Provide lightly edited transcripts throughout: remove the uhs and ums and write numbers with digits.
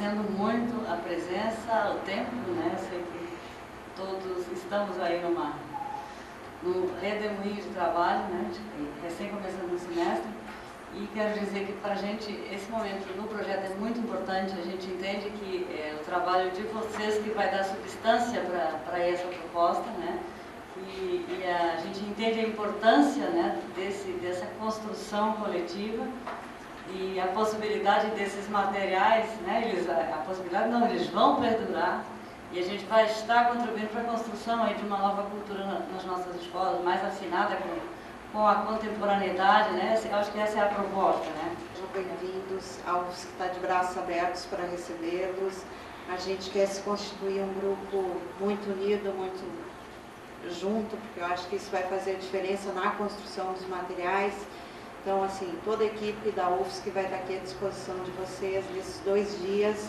agradecendo muito a presença, o tempo, né? Sei que todos estamos aí num redemoinho de trabalho, né? Recém começando o semestre. E quero dizer que para a gente, esse momento no projeto é muito importante. A gente entende que é o trabalho de vocês que vai dar substância para essa proposta, né? E a gente entende a importância, né, dessa construção coletiva e a possibilidade desses materiais, né, eles vão perdurar e a gente vai estar contribuindo para a construção aí de uma nova cultura nas nossas escolas, mais afinada com a contemporaneidade, né? Eu acho que essa é a proposta, né? Sejam bem-vindos aos que estão de braços abertos para recebê-los. A gente quer se constituir um grupo muito unido, muito junto, porque eu acho que isso vai fazer a diferença na construção dos materiais. Então, assim, toda a equipe da UFSC vai estar aqui à disposição de vocês nesses 2 dias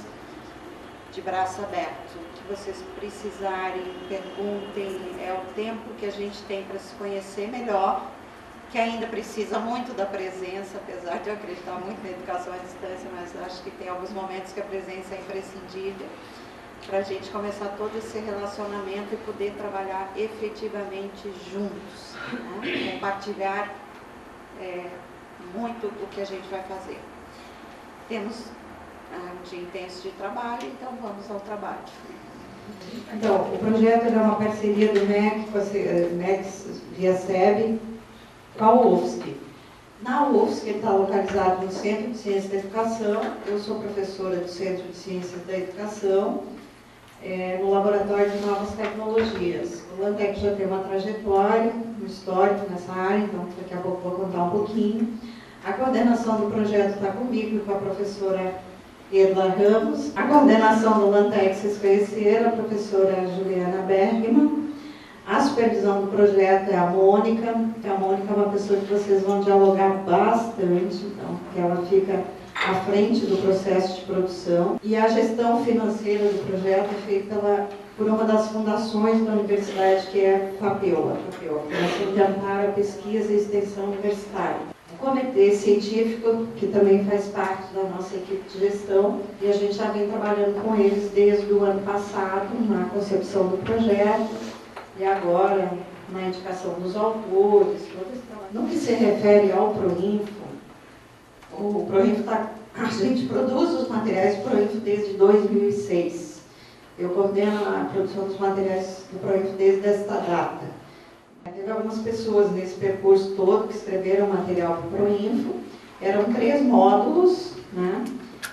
de braço aberto. O que vocês precisarem, perguntem, é o tempo que a gente tem para se conhecer melhor, que ainda precisa muito da presença, apesar de eu acreditar muito na educação à distância, mas acho que tem alguns momentos que a presença é imprescindível para a gente começar todo esse relacionamento e poder trabalhar efetivamente juntos, né? Compartilhar muito o que a gente vai fazer. Temos um dia intenso de trabalho, então vamos ao trabalho. Então, o projeto é uma parceria do MEC, via SEB, com a UFSC. Na UFSC, ele está localizado no Centro de Ciências da Educação. Eu sou professora do Centro de Ciências da Educação, no Laboratório de Novas Tecnologias. O Lantec já tem uma trajetória, um histórico nessa área, então daqui a pouco vou contar um pouquinho. A coordenação do projeto está comigo e com a professora Erla Ramos. A coordenação do Lantec, vocês conheceram, a professora Juliana Bergman. A supervisão do projeto é a Mônica. A Mônica é uma pessoa que vocês vão dialogar bastante, então, porque ela fica à frente do processo de produção. E a gestão financeira do projeto é feita por uma das fundações da universidade, que é a FAPEUA, Fundação de Amparo à Pesquisa e Extensão Universitária. O comitê científico, que também faz parte da nossa equipe de gestão, e a gente já vem trabalhando com eles desde o ano passado, na concepção do projeto, e agora na indicação dos autores, no que se refere ao Proinfo, o Proinfo a gente produz os materiais do Proinfo desde 2006. Eu coordeno a produção dos materiais do Proinfo desde esta data. Teve algumas pessoas nesse percurso todo que escreveram material para o Proinfo. Eram 3 módulos, né?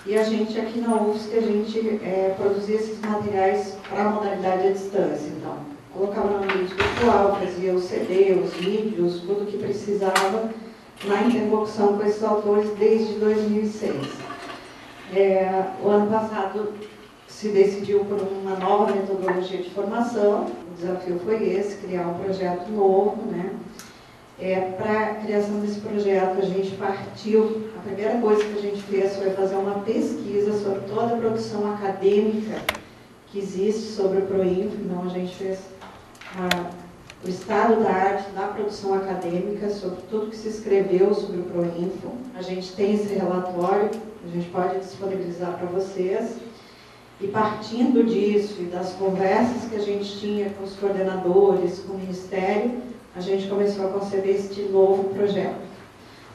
E a gente aqui na UFSC, a gente produzia esses materiais para a modalidade à distância. Então, colocava no ambiente virtual, fazia o CD, os vídeos, tudo que precisava na interlocução com esses autores desde 2006. O ano passado se decidiu por uma nova metodologia de formação. O desafio foi esse, criar um projeto novo, né? Para a criação desse projeto, a gente partiu, a primeira coisa que a gente fez foi fazer uma pesquisa sobre toda a produção acadêmica que existe sobre o Proinfo. Então, a gente fez o estado da arte da produção acadêmica, sobre tudo que se escreveu sobre o Proinfo. A gente tem esse relatório, a gente pode disponibilizar para vocês. E partindo disso e das conversas que a gente tinha com os coordenadores, com o Ministério, a gente começou a conceber este novo projeto,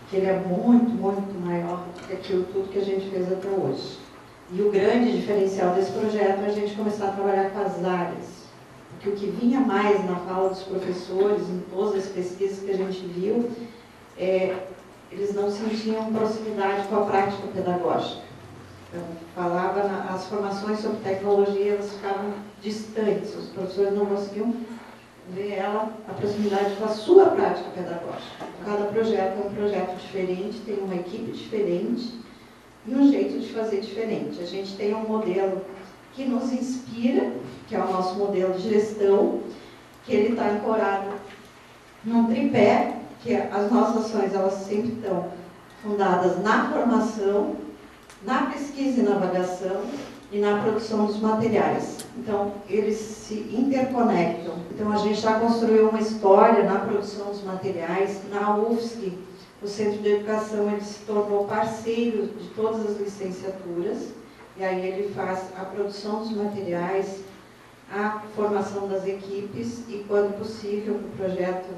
que ele é muito, muito maior do que aquilo tudo que a gente fez até hoje. E o grande diferencial desse projeto é a gente começar a trabalhar com as áreas. Porque o que vinha mais na fala dos professores, em todas as pesquisas que a gente viu, eles não sentiam proximidade com a prática pedagógica. Então, as formações sobre tecnologia, elas ficavam distantes, os professores não conseguiam ver a proximidade com a sua prática pedagógica. Cada projeto é um projeto diferente, tem uma equipe diferente e um jeito de fazer diferente. A gente tem um modelo que nos inspira, que é o nosso modelo de gestão, que ele está ancorado num tripé, que as nossas ações, elas sempre estão fundadas na formação, na pesquisa e navegação e na produção dos materiais. Então, eles se interconectam. Então, a gente já construiu uma história na produção dos materiais. Na UFSC, o Centro de Educação, ele se tornou parceiro de todas as licenciaturas. e aí ele faz a produção dos materiais, a formação das equipes e, quando possível, o projeto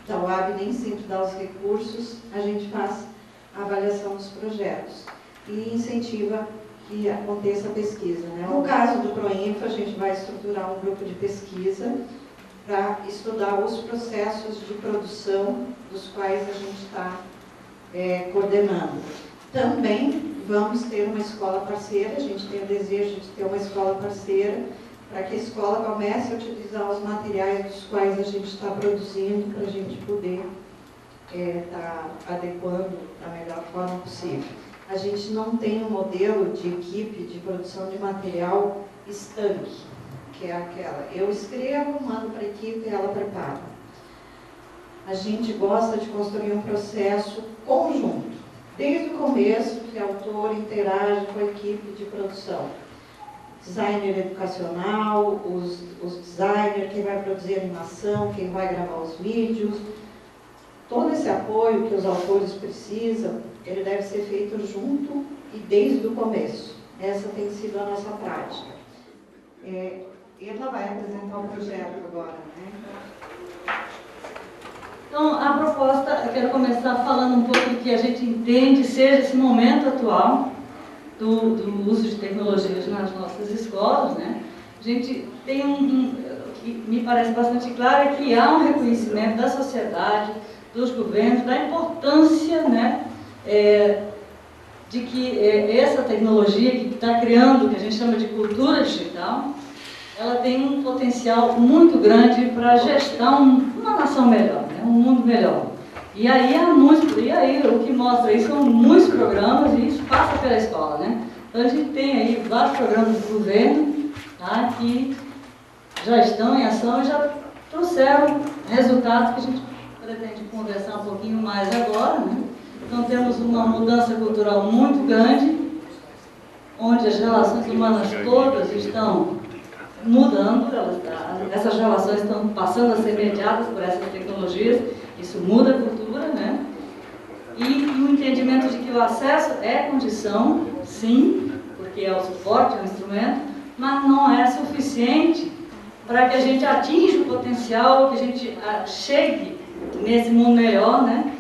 da UAB nem sempre dá os recursos, a gente faz a avaliação dos projetos e incentiva que aconteça a pesquisa, né? No caso do PROINFA, a gente vai estruturar um grupo de pesquisa para estudar os processos de produção dos quais a gente está coordenando. Também vamos ter uma escola parceira, a gente tem o desejo de ter uma escola parceira para que a escola comece a utilizar os materiais dos quais a gente está produzindo para a gente poder estar adequando da melhor forma possível. A gente não tem um modelo de equipe de produção de material estanque, que é aquela, eu escrevo, mando para a equipe e ela prepara. A gente gosta de construir um processo conjunto, desde o começo, que o autor interage com a equipe de produção. Designer educacional, os designers, quem vai produzir animação, quem vai gravar os vídeos. Todo esse apoio que os autores precisam, ele deve ser feito junto e desde o começo. Essa tem sido a nossa prática. Ela vai apresentar o projeto agora, né? Então, a proposta, eu quero começar falando um pouco do que a gente entende seja esse momento atual do uso de tecnologias nas nossas escolas, né? A gente tem que me parece bastante claro, é que há um reconhecimento da sociedade, dos governos, da importância, né, de que essa tecnologia que está criando, que a gente chama de cultura digital, ela tem um potencial muito grande para gestar uma nação melhor, né, um mundo melhor. E aí o que mostra isso são muitos programas, e isso passa pela escola, né? Então a gente tem aí vários programas do governo, tá, que já estão em ação e já trouxeram resultados que a gente pretende conversar um pouquinho mais agora, né? Então temos uma mudança cultural muito grande, onde as relações humanas todas estão mudando, essas relações estão passando a ser mediadas por essas tecnologias, isso muda a cultura, né? E o entendimento de que o acesso é condição, sim, porque é o suporte, é o instrumento, mas não é suficiente para que a gente atinja o potencial, que a gente chegue nesse mundo melhor, né?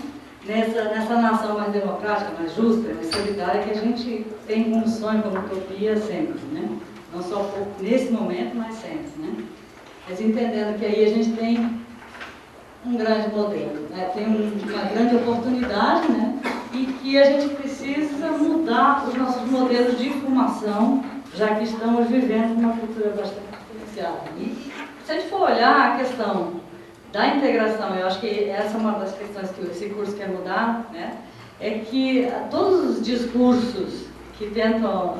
Nessa nação mais democrática, mais justa, mais solidária, que a gente tem como sonho, como utopia sempre, né? Não só nesse momento, mas sempre, né? Mas entendendo que aí a gente tem um grande modelo, né? Tem uma grande oportunidade, né? E que a gente precisa mudar os nossos modelos de formação, já que estamos vivendo uma cultura bastante diferenciada. E se a gente for olhar a questão da integração, eu acho que essa é uma das questões que esse curso quer mudar, né? É que todos os discursos que tentam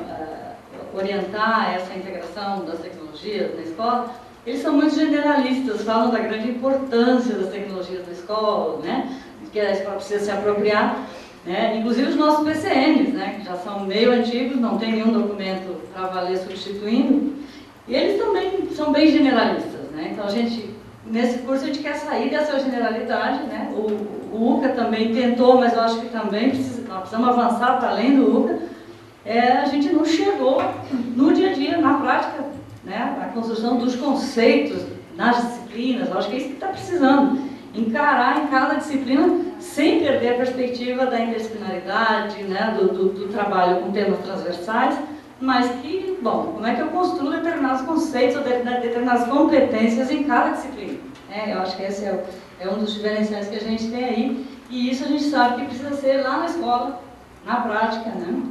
orientar essa integração das tecnologias na escola, eles são muito generalistas, falam da grande importância das tecnologias na escola, né? Que a escola precisa se apropriar, né? Inclusive os nossos PCNs, né? Que já são meio antigos, não tem nenhum documento para valer substituindo, e eles também são bem generalistas, né? Então nesse curso a gente quer sair dessa generalidade, né? O UCA também tentou, mas eu acho que também nós precisamos avançar para além do UCA. A gente não chegou no dia a dia, na prática, né? A construção dos conceitos nas disciplinas, eu acho que é isso que está precisando. Encarar em cada disciplina sem perder a perspectiva da interdisciplinaridade, né? do trabalho com temas transversais, mas que, bom, como é que eu construo determinados conceitos ou determinadas competências em cada disciplina? Eu acho que esse é um dos diferenciais que a gente tem aí, e isso a gente sabe que precisa ser lá na escola, na prática, né?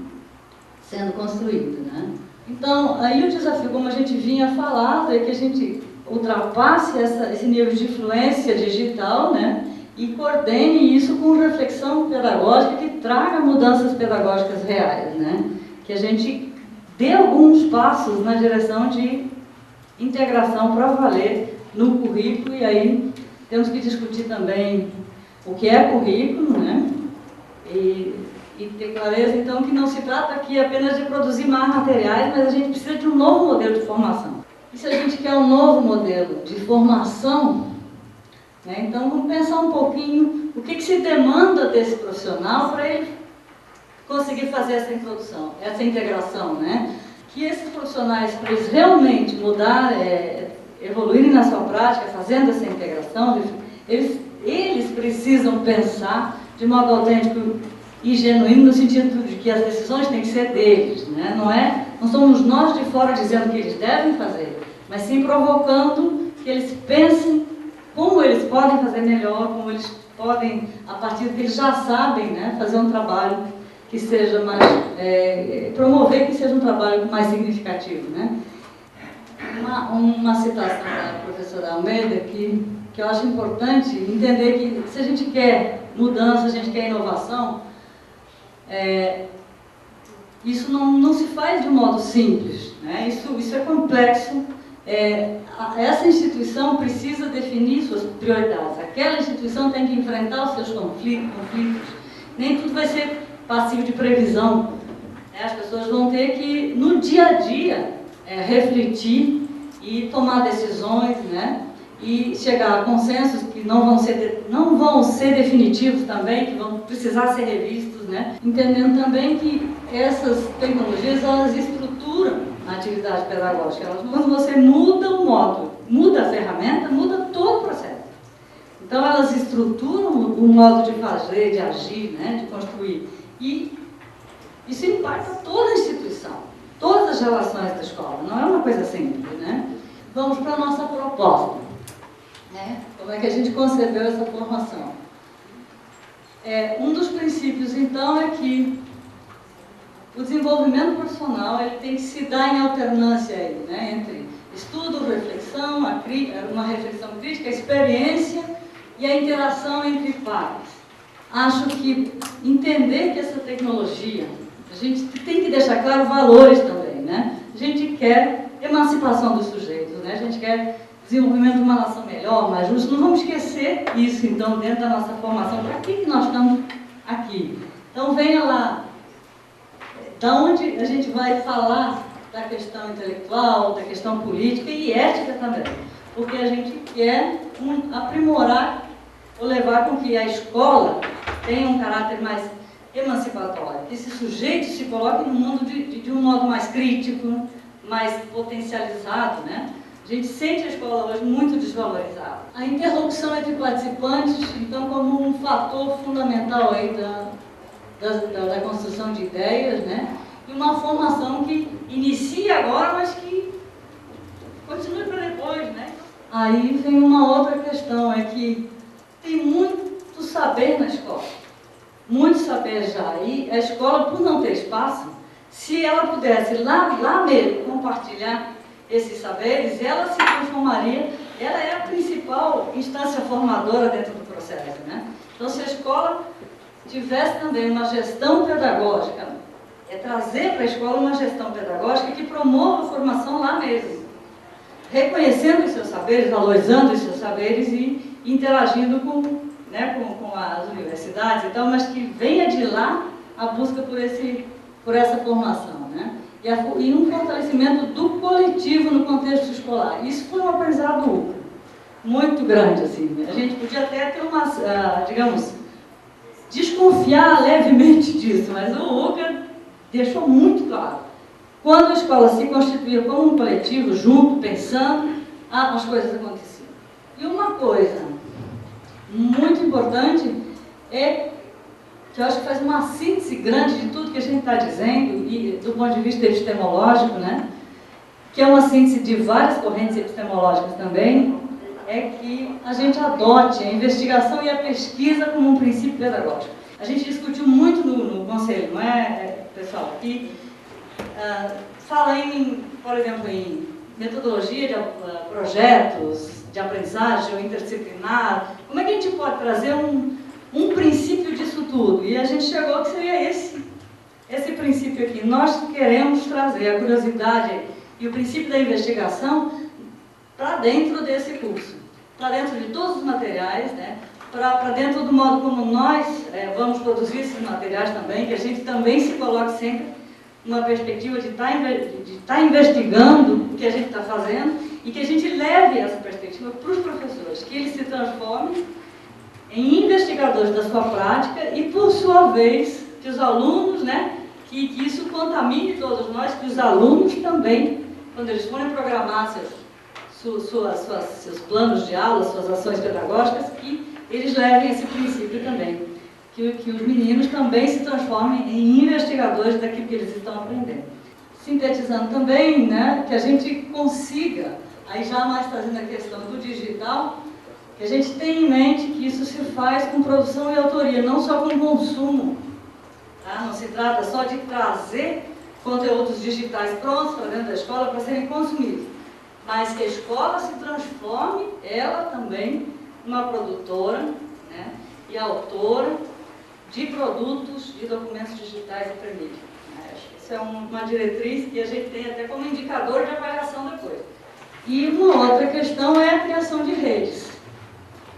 Sendo construído, né? Então, aí o desafio, como a gente vinha falando, é que a gente ultrapasse esse nível de influência digital, né? E coordene isso com reflexão pedagógica que traga mudanças pedagógicas reais, né? Que a gente dê alguns passos na direção de integração para valer no currículo, e aí temos que discutir também o que é currículo, né? E ter clareza, então, que não se trata aqui apenas de produzir mais materiais, mas a gente precisa de um novo modelo de formação. E se a gente quer um novo modelo de formação, né, então vamos pensar um pouquinho o que se demanda desse profissional para ele conseguir fazer essa introdução, essa integração, né? que esses profissionais, para eles realmente mudar, evoluírem na sua prática, fazendo essa integração, eles precisam pensar de modo autêntico e genuíno, no sentido de que as decisões têm que ser deles, né? Não somos nós de fora dizendo o que eles devem fazer, mas sim provocando que eles pensem como eles podem fazer melhor, como eles podem, a partir do que eles já sabem, né, fazer um trabalho que seja mais, promover que seja um trabalho mais significativo, né? Uma citação da professora Almeida que eu acho importante entender que se a gente quer mudança, se a gente quer inovação, isso não se faz de um modo simples, né? Isso é complexo. Essa instituição precisa definir suas prioridades. Aquela instituição tem que enfrentar os seus conflitos. Nem tudo vai ser passivo de previsão. As pessoas vão ter que, no dia a dia, refletir e tomar decisões, né? E chegar a consensos que não vão ser definitivos também, que vão precisar ser revistos, né? Entendendo também que essas tecnologias, elas estruturam a atividade pedagógica. Quando você muda o modo, muda a ferramenta, muda todo o processo. Então, elas estruturam o modo de fazer, de agir, né? De construir. E isso impacta toda a instituição, todas as relações da escola. Não é uma coisa simples, né? Vamos para a nossa proposta, né? Como é que a gente concebeu essa formação? Um dos princípios, então, é que o desenvolvimento profissional ele tem que se dar em alternância aí, né? Entre estudo, reflexão, uma reflexão crítica, a experiência e a interação entre pares. Acho que entender que essa tecnologia, a gente tem que deixar claro valores também, né? A gente quer emancipação dos sujeitos, né? A gente quer desenvolvimento de uma nação melhor, mais justa. Não vamos esquecer isso, então, dentro da nossa formação. Para que nós estamos aqui? Então, venha lá, da onde a gente vai falar da questão intelectual, da questão política e ética também. Porque a gente quer aprimorar ou levar com que a escola tenha um caráter mais emancipatório, que esse sujeito se coloque no mundo de um modo mais crítico, mais potencializado, né? A gente sente a escola hoje muito desvalorizada. A interlocução entre participantes, então, como um fator fundamental aí da construção de ideias, né? E uma formação que inicia agora, mas que continue para depois, né? Aí vem uma outra questão, é que tem muito saber na escola, muito saber já. E a escola, por não ter espaço, se ela pudesse lá mesmo compartilhar esses saberes, ela se transformaria, ela é a principal instância formadora dentro do processo, né? Então, se a escola tivesse também uma gestão pedagógica, trazer para a escola uma gestão pedagógica que promova a formação lá mesmo, reconhecendo os seus saberes, valorizando os seus saberes e interagindo com as universidades e tal, mas que venha de lá a busca por essa formação, né? E um fortalecimento do coletivo no contexto escolar. Isso foi um aprendizado muito grande, assim. A gente podia até ter digamos, desconfiar levemente disso, mas o UCA deixou muito claro. Quando a escola se constituía como um coletivo, junto, pensando, as coisas aconteciam. E uma coisa muito importante é que eu acho que faz uma síntese grande de tudo que a gente está dizendo, e do ponto de vista epistemológico, né? Que é uma síntese de várias correntes epistemológicas também, é que a gente adote a investigação e a pesquisa como um princípio pedagógico. A gente discutiu muito no conselho, não é, pessoal? Que fala por exemplo, em metodologia de projetos de aprendizagem interdisciplinar. Como é que a gente pode trazer um princípio disso tudo? E a gente chegou que seria esse princípio aqui. Nós queremos trazer a curiosidade e o princípio da investigação para dentro desse curso, para dentro de todos os materiais, né? Para dentro do modo como nós vamos produzir esses materiais também, que a gente também se coloque sempre numa perspectiva de estar investigando o que a gente está fazendo e que a gente leve essa perspectiva para os professores, que eles se transformem em investigadores da sua prática e, por sua vez, que os alunos, né, que isso contamine todos nós, que os alunos também, quando eles forem programar seus planos de aula, suas ações pedagógicas, que eles levem esse princípio também, que os meninos também se transformem em investigadores daquilo que eles estão aprendendo. Sintetizando também, né, que a gente consiga, aí já mais trazendo a questão do digital, que a gente tenha em mente que isso se faz com produção e autoria, não só com consumo. Tá? Não se trata só de trazer conteúdos digitais prontos para dentro da escola para serem consumidos, mas que a escola se transforme, ela também, numa produtora, né, e autora de produtos e documentos digitais e pré-mídia. Isso é uma diretriz que a gente tem até como indicador de avaliação depois. E uma outra questão é a criação de redes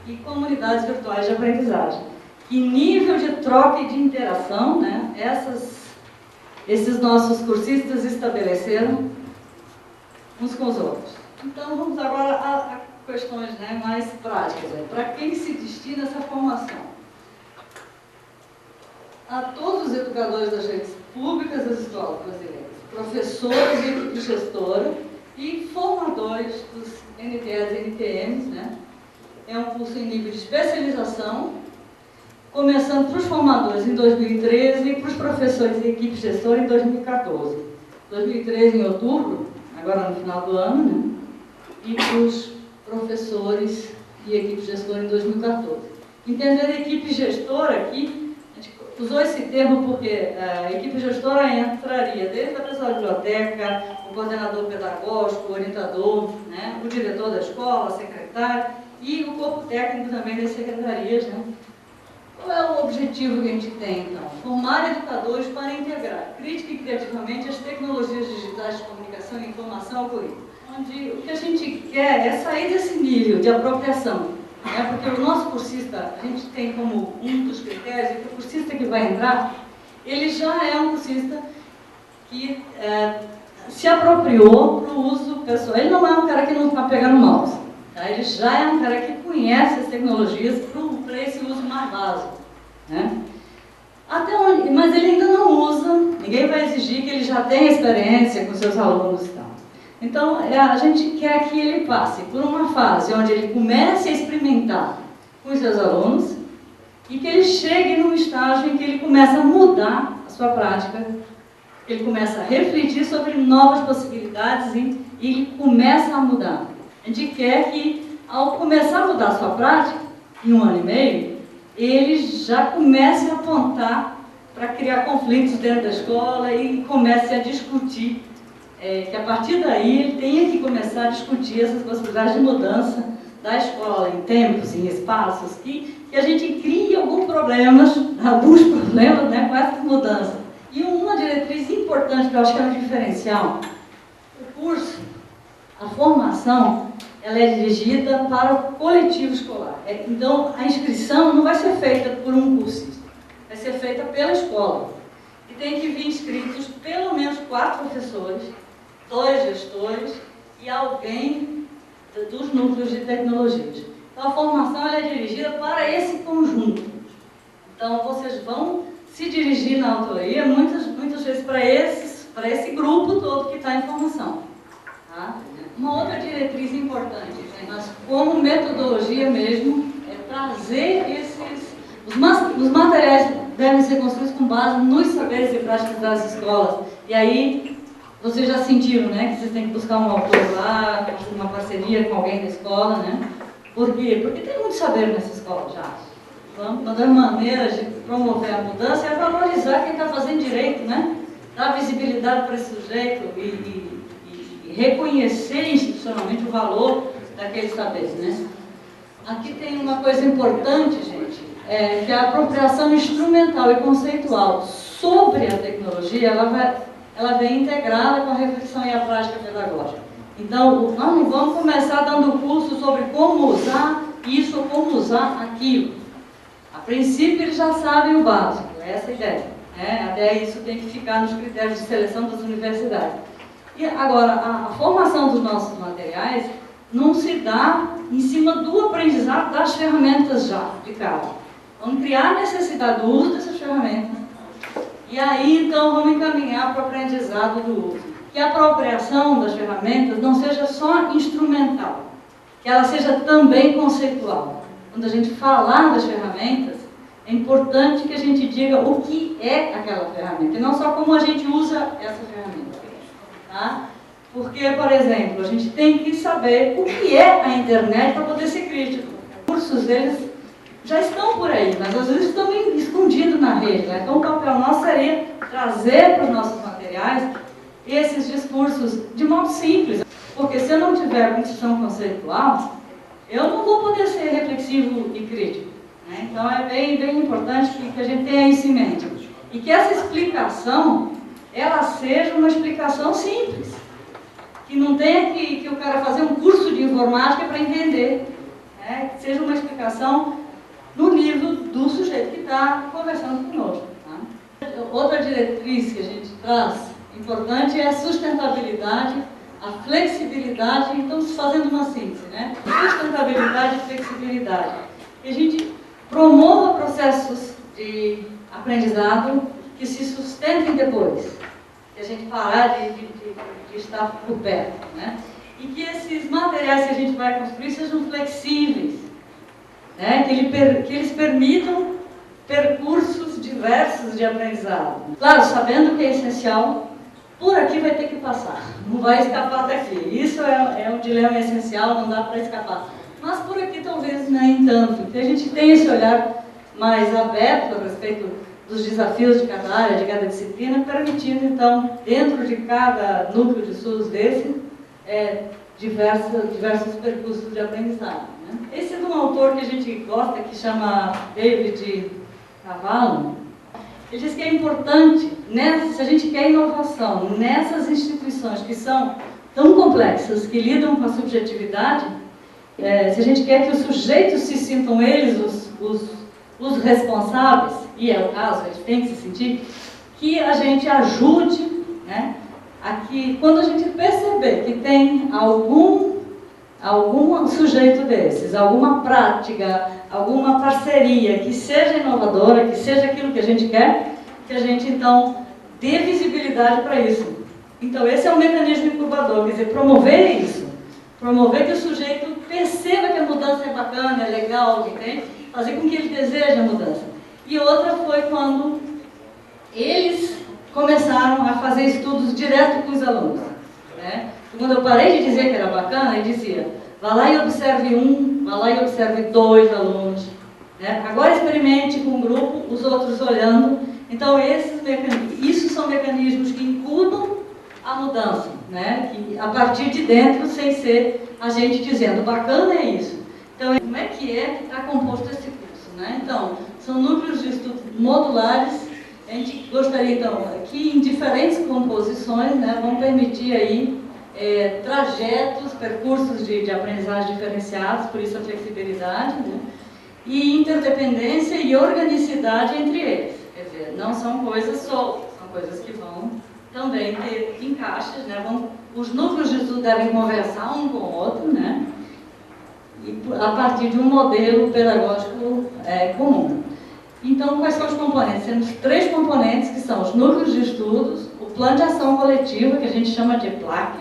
e comunidades virtuais de aprendizagem. Que nível de troca e de interação, né, esses nossos cursistas estabeleceram uns com os outros. Então, vamos agora a questões, né, mais práticas. Para quem se destina essa formação? A todos os educadores das redes públicas das escolas brasileiras, professores e equipe gestora e formadores dos NTEs e NTMs, né? É um curso em nível de especialização, começando para os formadores em 2013 e para os professores e equipe gestora em 2014. 2013 em outubro, agora no final do ano, né? E para os professores e equipe gestora em 2014. Entender a equipe gestora aqui, usou esse termo porque a equipe gestora entraria desde a pessoa da biblioteca, o coordenador pedagógico, o orientador, né, o diretor da escola, a secretária e o corpo técnico também das secretarias. Né? Qual é o objetivo que a gente tem, então? Formar educadores para integrar crítica e criativamente as tecnologias digitais de comunicação e informação ao currículo. Onde o que a gente quer é sair desse nível de apropriação. Porque o nosso cursista, a gente tem como um dos critérios, que o cursista que vai entrar, ele já é um cursista que se apropriou para o uso pessoal. Ele não é um cara que não está pegando mouse. Tá? Ele já é um cara que conhece as tecnologias para esse uso mais básico. Né? Até onde, mas ele ainda não usa, ninguém vai exigir que ele já tenha experiência com seus alunos e tal. Então, a gente quer que ele passe por uma fase onde ele comece a experimentar com os seus alunos e que ele chegue num estágio em que ele começa a mudar a sua prática, ele começa a refletir sobre novas possibilidades e ele começa a mudar. A gente quer que, ao começar a mudar a sua prática, em 1 ano e meio, ele já comece a apontar para criar conflitos dentro da escola e comece a discutir. Que a partir daí ele tenha que começar a discutir essas possibilidades de mudança da escola, em tempos, em espaços, que a gente crie alguns problemas, né, com essa mudança. E uma diretriz importante, que eu acho que é um diferencial, o curso, a formação, ela é dirigida para o coletivo escolar. Então, a inscrição não vai ser feita por um cursista, vai ser feita pela escola. E tem que vir inscritos pelo menos 4 professores, 2 gestores e alguém dos núcleos de tecnologias. Então, a formação ela é dirigida para esse conjunto. Então, vocês vão se dirigir na autoria, muitas vezes, para esse grupo todo que está em formação. Tá? Uma outra diretriz importante, mas como metodologia mesmo, é trazer os materiais devem ser construídos com base nos saberes e práticas das escolas. E aí, vocês já sentiram, né, que vocês têm que buscar um autor lá, uma parceria com alguém da escola, né? Por quê? Porque tem muito saber nessa escola já. Uma das maneiras de promover a mudança é valorizar quem está fazendo direito, né? Dar visibilidade para esse sujeito e reconhecer institucionalmente o valor daqueles saberes, né? Aqui tem uma coisa importante, gente, que a apropriação instrumental e conceitual sobre a tecnologia, ela vem integrada com a reflexão e a prática pedagógica. Então, nós não vamos começar dando curso sobre como usar isso ou como usar aquilo. A princípio, eles já sabem o básico, é essa a ideia. Né? Até isso tem que ficar nos critérios de seleção das universidades. E agora, a formação dos nossos materiais não se dá em cima do aprendizado das ferramentas já de cara. Vamos criar a necessidade do uso dessas ferramentas E aí, então, vamos encaminhar para o aprendizado do uso. Que a apropriação das ferramentas não seja só instrumental, que ela seja também conceitual. Quando a gente falar das ferramentas, é importante que a gente diga o que é aquela ferramenta, e não só como a gente usa essa ferramenta. Tá? Porque, por exemplo, a gente tem que saber o que é a internet para poder ser crítico. Os cursos deles já estão por aí, mas às vezes estão escondidos na rede. Né? Então, o papel nosso seria trazer para os nossos materiais esses discursos de modo simples. Porque se eu não tiver construção conceitual, eu não vou poder ser reflexivo e crítico. Né? Então, é bem importante que a gente tenha isso em mente. E que essa explicação, ela seja uma explicação simples. Que não tenha que o cara fazer um curso de informática para entender. Né? Que seja uma explicação no nível do sujeito que está conversando conosco. Tá? Outra diretriz que a gente traz, importante, é a sustentabilidade, a flexibilidade. Então, fazendo uma síntese, né? Sustentabilidade e flexibilidade. Que a gente promova processos de aprendizado que se sustentem depois. Que a gente parar de estar por perto. Né? E que esses materiais que a gente vai construir sejam flexíveis. Né? Que eles permitam percursos diversos de aprendizado. Claro, sabendo que é essencial, por aqui vai ter que passar, não vai escapar daqui. Isso é um dilema essencial, não dá para escapar. Mas por aqui talvez nem tanto, porque a gente tem esse olhar mais aberto a respeito dos desafios de cada área, de cada disciplina, permitindo então, dentro de cada núcleo de estudos desse, diversos percursos de aprendizado. Né? Esse é de um autor que a gente gosta, que chama David Cavallo. Ele diz que é importante, se a gente quer inovação nessas instituições que são tão complexas, que lidam com a subjetividade, se a gente quer que os sujeitos se sintam eles os responsáveis, e é o caso, eles têm que se sentir, que a gente ajude, né, a que, quando a gente perceber que tem algum sujeito desses, alguma prática, alguma parceria que seja inovadora, que seja aquilo que a gente quer, que a gente então dê visibilidade para isso. Então esse é um mecanismo incubador, quer dizer, promover isso, promover que o sujeito perceba que a mudança é bacana, é legal, entende? Fazer com que ele deseje a mudança. E outra foi quando eles começaram a fazer estudos direto com os alunos. Né? Quando eu parei de dizer que era bacana, ele dizia: vá lá e observe vá lá e observe 2 alunos. Né? Agora experimente com um grupo, os outros olhando. Então, isso são mecanismos que incubam a mudança, né? Que, a partir de dentro, sem ser a gente dizendo, bacana é isso. Então, como é que está composto esse curso? Né? Então, são núcleos de estudo modulares. A gente gostaria, então, que em diferentes composições, né, vão permitir aí trajetos, percursos de aprendizagem diferenciados, por isso a flexibilidade, né? E interdependência e organicidade entre eles. Quer dizer, não são coisas soltas, são coisas que vão também ter encaixes, né? Os núcleos de estudo devem conversar um com o outro, né? E a partir de um modelo pedagógico comum. Então, quais são os componentes? Temos 3 componentes, que são os núcleos de estudos, o plano de ação coletiva, que a gente chama de PLAC,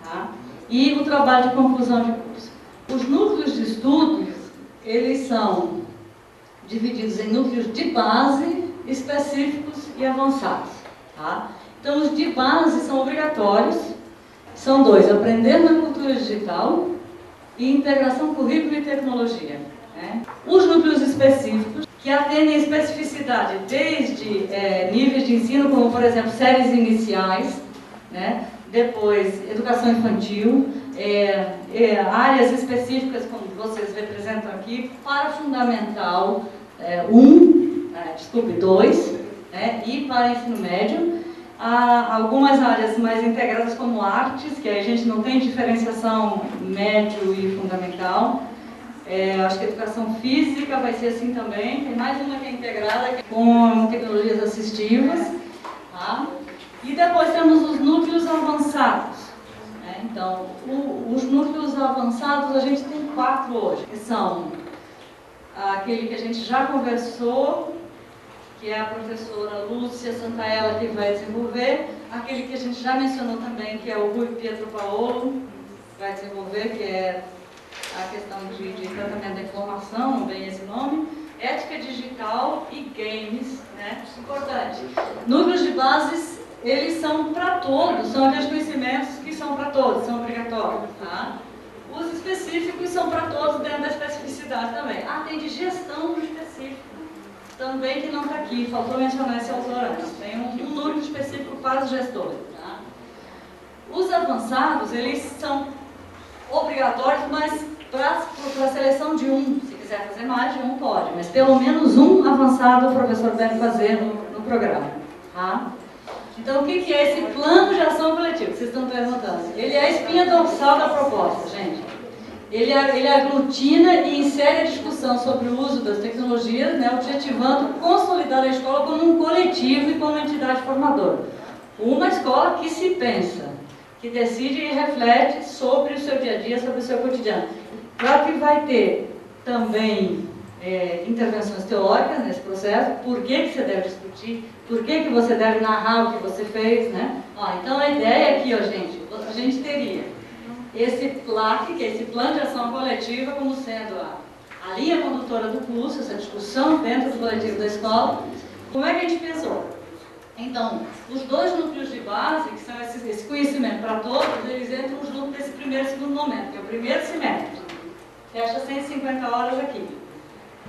tá? E o trabalho de conclusão de curso. Os núcleos de estudos, eles são divididos em núcleos de base, específicos e avançados. Tá? Então, os de base são obrigatórios, são 2, aprender na cultura digital e integração currículo e tecnologia. Né? Os núcleos específicos, que atendem a especificidade desde níveis de ensino, como, por exemplo, séries iniciais, né? Depois, educação infantil, áreas específicas, como vocês representam aqui, para fundamental 2, né? E para ensino médio. Há algumas áreas mais integradas, como artes, que aí a gente não tem diferenciação médio e fundamental. Acho que a educação física vai ser assim também. Tem mais uma que é integrada com tecnologias assistivas. Tá? E depois temos os núcleos avançados. Né? Então, os núcleos avançados, a gente tem 4 hoje, que são aquele que a gente já conversou, que é a professora Lúcia Santaella que vai desenvolver, aquele que a gente já mencionou também, que é o Rui Pietro Paolo, vai desenvolver, que é a questão de tratamento da informação, não vem esse nome, ética digital e games, né? Importante. Núcleos de bases, eles são para todos, são aqueles conhecimentos que são para todos, são obrigatórios, tá? Os específicos são para todos dentro da especificidade também. Ah, tem de gestão do específico também que não está aqui, faltou mencionar esse autor antes. Tem um núcleo específico para os gestores, tá? Os avançados, eles são obrigatórios, mas para a seleção de um. Se quiser fazer mais de um, pode, mas pelo menos um avançado o professor deve fazer no programa, tá? Então, o que é esse plano de ação coletiva que vocês estão perguntando? Ele é a espinha dorsal da proposta, gente. Ele aglutina e insere a discussão sobre o uso das tecnologias, né, objetivando consolidar a escola como um coletivo e como uma entidade formadora. Uma escola que se pensa, que decide e reflete sobre o seu dia a dia, sobre o seu cotidiano. Claro que vai ter também intervenções teóricas nesse processo, por que você deve discutir, por que você deve narrar o que você fez, né? Então a ideia aqui, gente, a gente teria esse PLAC, que é esse Plano de Ação Coletiva, como sendo a linha condutora do curso, essa discussão dentro do coletivo da escola. Como é que a gente pensou? Então, os dois núcleos de base, que são esse conhecimento para todos, eles entram junto desse primeiro e segundo momento, que é o primeiro semestre. Fecha 150 horas aqui.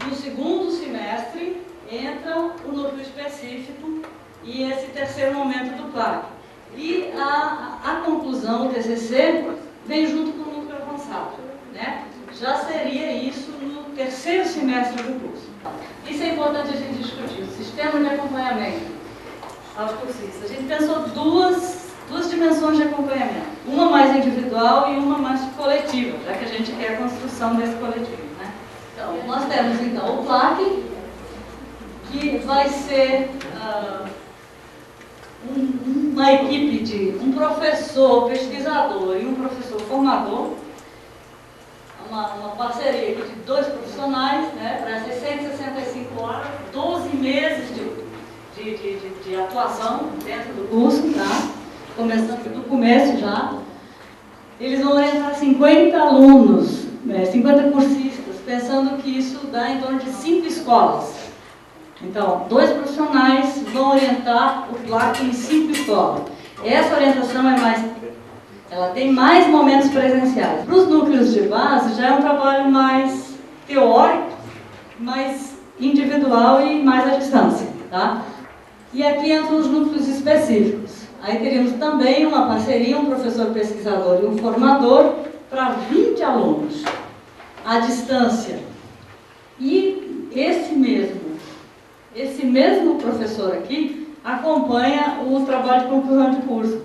No segundo semestre, entra o núcleo específico e esse terceiro momento do PLAC. E a conclusão, o TCC, vem junto com o núcleo avançado, né? Já seria isso no terceiro semestre do curso. Isso é importante a gente discutir, o sistema de acompanhamento aos cursistas. A gente pensou duas dimensões de acompanhamento, uma mais individual e uma mais coletiva, já que a gente quer a construção desse coletivo, né? Então, nós temos então o PLAC, que vai ser uma equipe de um professor pesquisador e um professor formador, uma parceria aqui de 2 profissionais, né, para 165 horas, 12 meses de atuação dentro do curso, tá? Começando do começo já. Eles vão orientar 50 alunos, 50 cursistas, pensando que isso dá em torno de 5 escolas. Então, 2 profissionais vão orientar o PLAC em 5 escolas. Essa orientação ela tem mais momentos presenciais. Para os núcleos de base, já é um trabalho mais teórico, mais individual e mais à distância, tá? E aqui entram os núcleos específicos. Aí teríamos também uma parceria, um professor pesquisador e um formador para 20 alunos, à distância. E esse mesmo professor aqui acompanha o trabalho de conclusão de curso.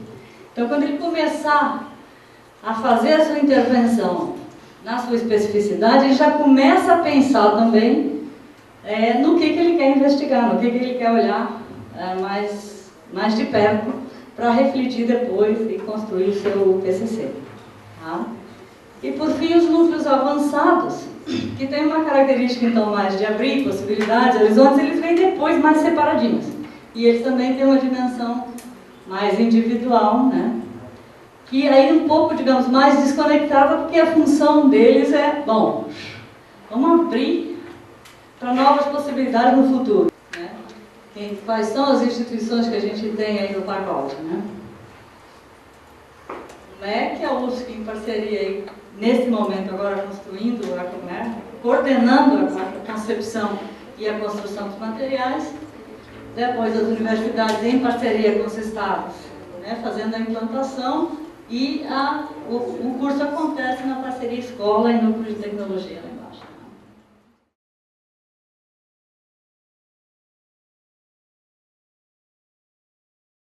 Então, quando ele começar a fazer a sua intervenção na sua especificidade, ele já começa a pensar também no que ele quer investigar, no que ele quer olhar mais de perto para refletir depois e construir o seu TCC. Tá? E, por fim, os núcleos avançados, que tem uma característica, então, mais de abrir possibilidades, horizontes, eles vêm depois mais separadinhos. E eles também têm uma dimensão mais individual, né? Que aí um pouco, digamos, mais desconectada, porque a função deles é, bom, vamos abrir para novas possibilidades no futuro, né? Quais são as instituições que a gente tem aí no pacote, né? O MEC, a UFSC em parceria aí, nesse momento agora construindo, né, coordenando a concepção e a construção dos materiais, depois as universidades em parceria com os estados, né, fazendo a implantação, e o curso acontece na parceria escola e núcleo de tecnologia, né?